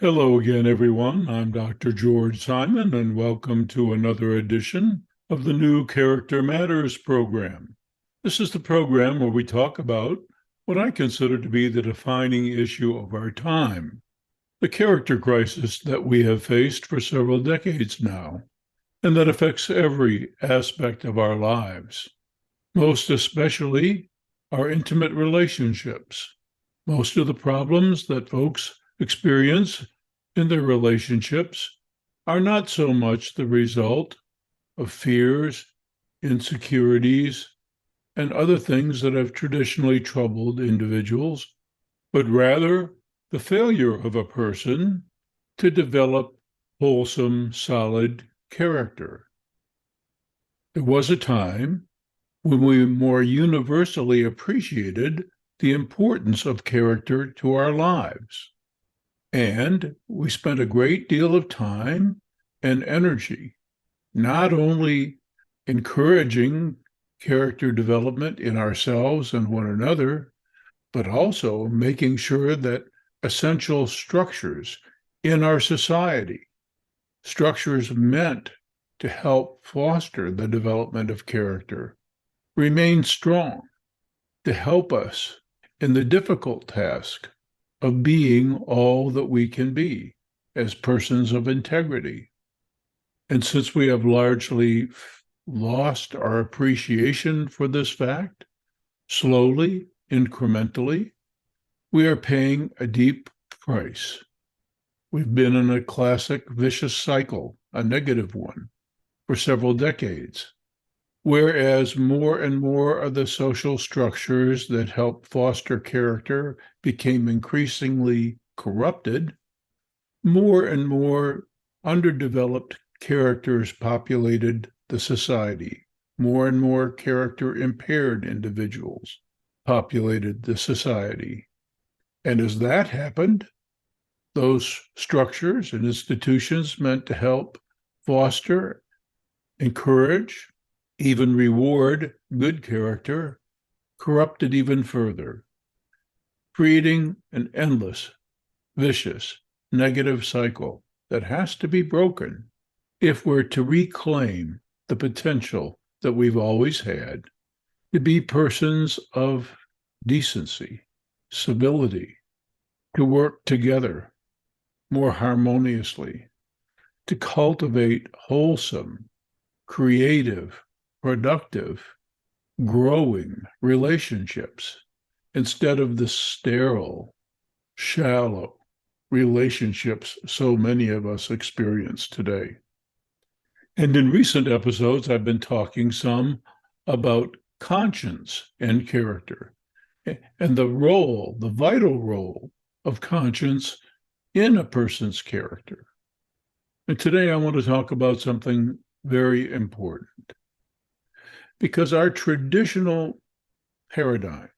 Hello again, everyone. I'm Dr. George Simon, and welcome to another edition of the new Character Matters program. This is the program where we talk about what I consider to be the defining issue of our time, the character crisis that we have faced for several decades now, and that affects every aspect of our lives, most especially our intimate relationships. Most of the problems that folks experience in their relationships are not so much the result of fears, insecurities, and other things that have traditionally troubled individuals, but rather the failure of a person to develop wholesome, solid character. There was a time when we more universally appreciated the importance of character to our lives. And we spent a great deal of time and energy not only encouraging character development in ourselves and one another, but also making sure that essential structures in our society, structures meant to help foster the development of character, remain strong to help us in the difficult task of being all that we can be as persons of integrity. And since we have largely lost our appreciation for this fact, slowly, incrementally, we are paying a deep price. We've been in a classic vicious cycle, a negative one, for several decades. Whereas more and more of the social structures that help foster character became increasingly corrupted, more and more underdeveloped characters populated the society. More and more character impaired individuals populated the society. And as that happened, those structures and institutions meant to help foster, encourage, even reward good character, corrupted even further, creating an endless, vicious, negative cycle that has to be broken if we're to reclaim the potential that we've always had to be persons of decency, civility, to work together more harmoniously, to cultivate wholesome, creative, productive, growing relationships instead of the sterile, shallow relationships so many of us experience today. And in recent episodes, I've been talking some about conscience and character and the role, the vital role of conscience in a person's character. And today I want to talk about something very important because our traditional paradigms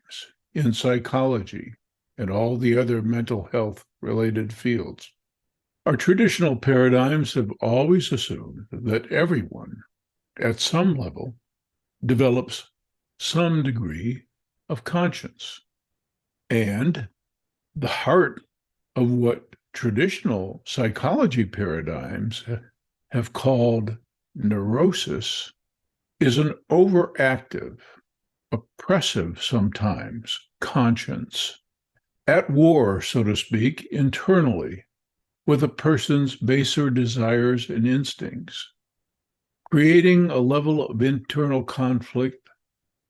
in psychology and all the other mental health related fields, our traditional paradigms have always assumed that everyone at some level develops some degree of conscience. And the heart of what traditional psychology paradigms have called neurosis is an overactive, oppressive sometimes conscience, at war, so to speak, internally with a person's baser desires and instincts, creating a level of internal conflict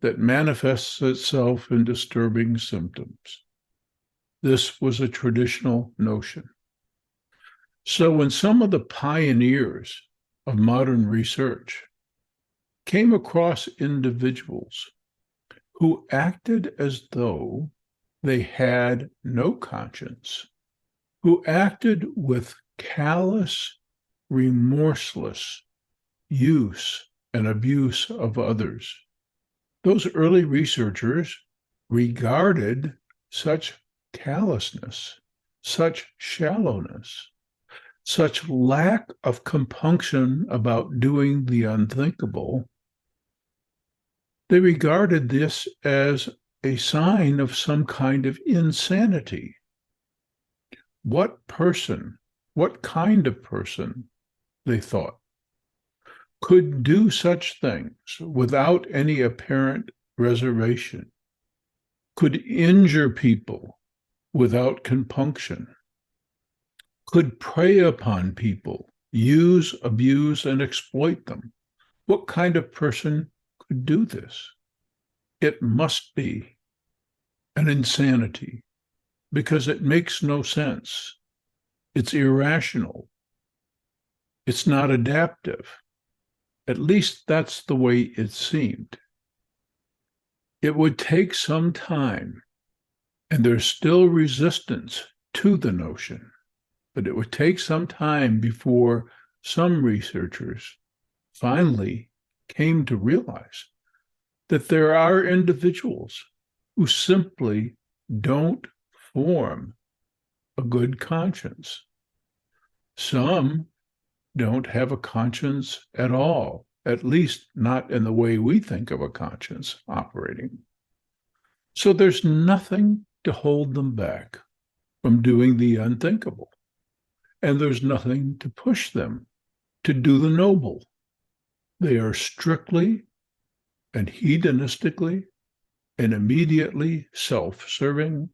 that manifests itself in disturbing symptoms. This was a traditional notion. So when some of the pioneers of modern research came across individuals who acted as though they had no conscience, who acted with callous, remorseless use and abuse of others. Those early researchers regarded such callousness, such shallowness, such lack of compunction about doing the unthinkable. They regarded this as a sign of some kind of insanity. what person, what kind of person they thought could do such things without any apparent reservation, could injure people without compunction, could prey upon people, use, abuse, and exploit them. What kind of person could do this? It must be an insanity because it makes no sense. It's irrational. It's not adaptive. At least that's the way it seemed. It would take some time, and there's still resistance to the notion, but it would take some time before some researchers finally came to realize that there are individuals who simply don't form a good conscience. Some don't have a conscience at all, at least not in the way we think of a conscience operating. So there's nothing to hold them back from doing the unthinkable. And there's nothing to push them to do the noble. They are strictly and hedonistically and immediately self-serving,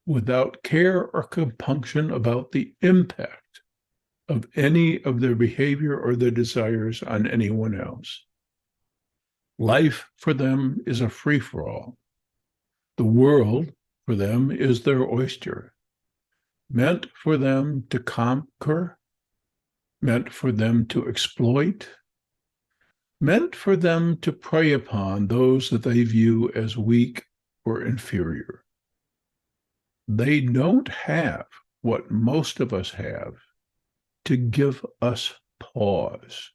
without care or compunction about the impact of any of their behavior or their desires on anyone else. Life for them is a free-for-all. The world for them is their oyster, meant for them to conquer, meant for them to exploit, meant for them to prey upon those that they view as weak or inferior. They don't have what most of us have to give us pause.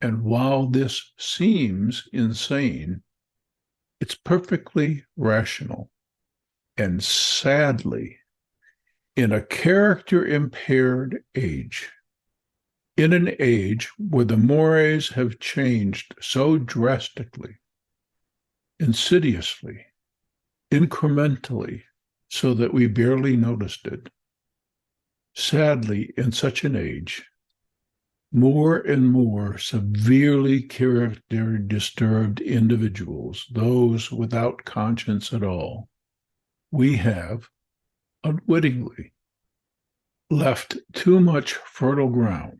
And while this seems insane, it's perfectly rational. And sadly, in a character-impaired age, in an age where the mores have changed so drastically, insidiously, incrementally, so that we barely noticed it, sadly, in such an age, more and more severely character-disturbed individuals, those without conscience at all, we have, unwittingly, left too much fertile ground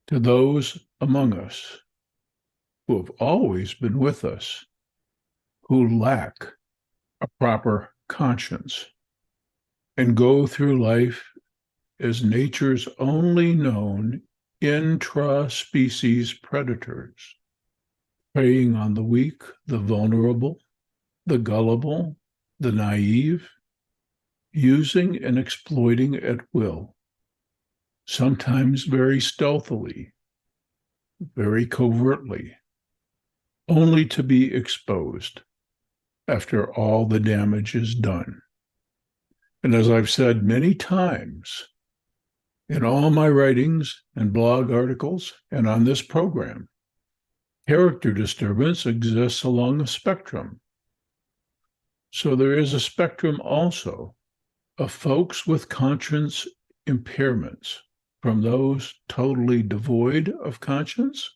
to those among us who have always been with us, who lack a proper conscience and go through life as nature's only known intra-species predators, preying on the weak, the vulnerable, the gullible, the naive, using and exploiting at will, sometimes very stealthily, very covertly, only to be exposed after all the damage is done. And as I've said many times in all my writings and blog articles and on this program, character disturbance exists along a spectrum. So there is a spectrum also of folks with conscience impairments, from those totally devoid of conscience,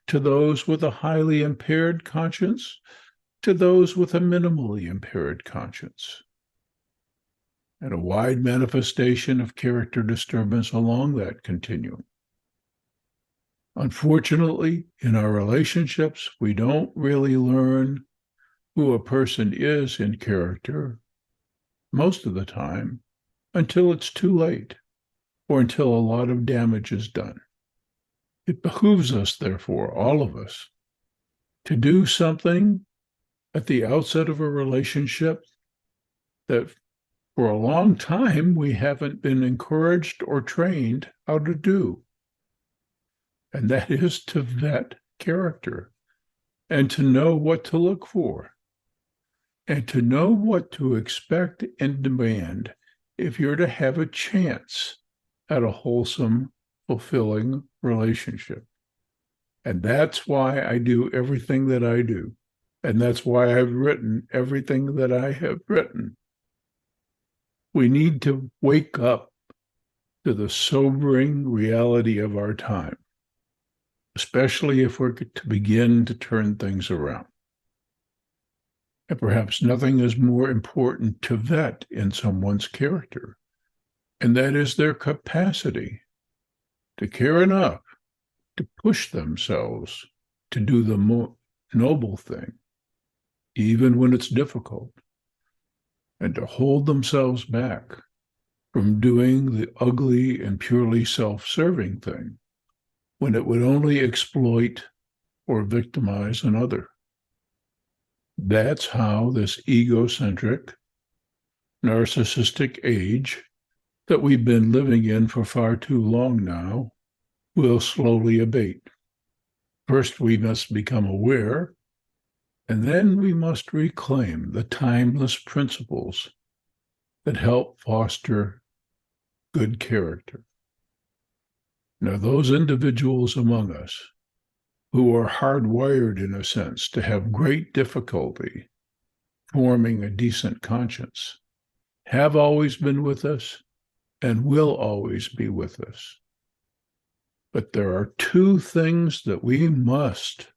to those with a highly impaired conscience, to those with a minimally impaired conscience, and a wide manifestation of character disturbance along that continuum. Unfortunately, in our relationships, we don't really learn who a person is in character most of the time until it's too late or until a lot of damage is done. It behooves us, therefore, all of us, to do something at the outset of a relationship that for a long time we haven't been encouraged or trained how to do. And that is to vet character and to know what to look for and to know what to expect and demand if you're to have a chance at a wholesome, fulfilling relationship. And that's why I do everything that I do. And that's why I've written everything that I have written. We need to wake up to the sobering reality of our time, especially if we're to begin to turn things around. And perhaps nothing is more important to vet in someone's character, and that is their capacity to care enough to push themselves to do the more noble thing, even when it's difficult, and to hold themselves back from doing the ugly and purely self-serving thing when it would only exploit or victimize another. That's how this egocentric, narcissistic age that we've been living in for far too long now will slowly abate. First, we must become aware, and then we must reclaim the timeless principles that help foster good character. Now, those individuals among us who are hardwired, in a sense, to have great difficulty forming a decent conscience have always been with us and will always be with us. But there are two things that we must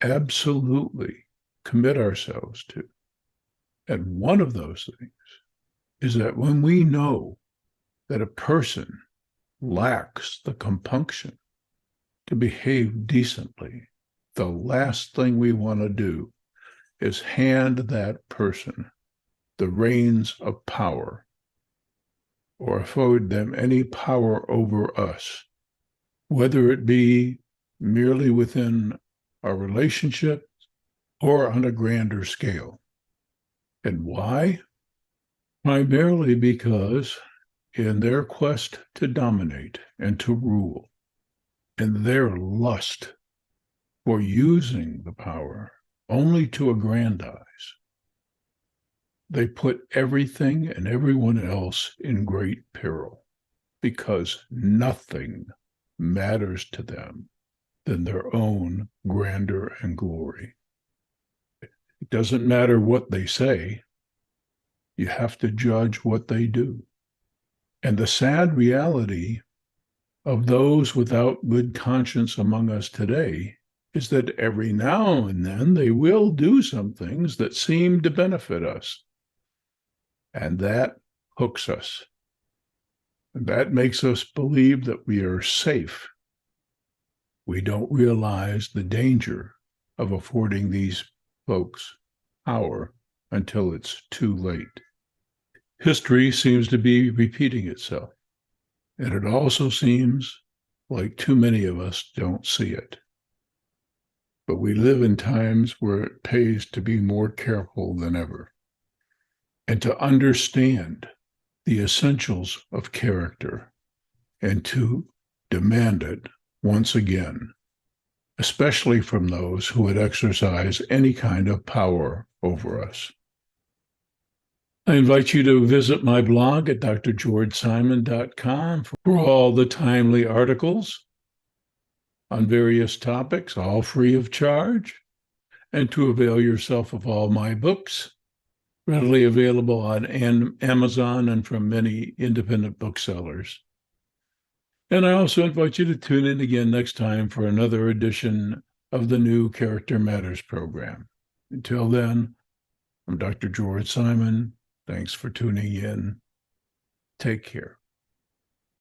absolutely commit ourselves to. And one of those things is that when we know that a person lacks the compunction to behave decently, the last thing we want to do is hand that person the reins of power or afford them any power over us, whether it be merely within our relationship or on a grander scale. And why? Primarily because in their quest to dominate and to rule, in their lust for using the power only to aggrandize, they put everything and everyone else in great peril because nothing matters to them than their own grandeur and glory. It doesn't matter what they say. You have to judge what they do. And the sad reality of those without good conscience among us today is that every now and then they will do some things that seem to benefit us. And that hooks us. And that makes us believe that we are safe. We don't realize the danger of affording these folks power until it's too late. History seems to be repeating itself, and it also seems like too many of us don't see it. But we live in times where it pays to be more careful than ever and to understand the essentials of character and to demand it once again, especially from those who would exercise any kind of power over us. I invite you to visit my blog at drgeorgesimon.com for all the timely articles on various topics, all free of charge, and to avail yourself of all my books, readily available on Amazon and from many independent booksellers. And I also invite you to tune in again next time for another edition of the new Character Matters program. Until then, I'm Dr. George Simon. Thanks for tuning in. Take care.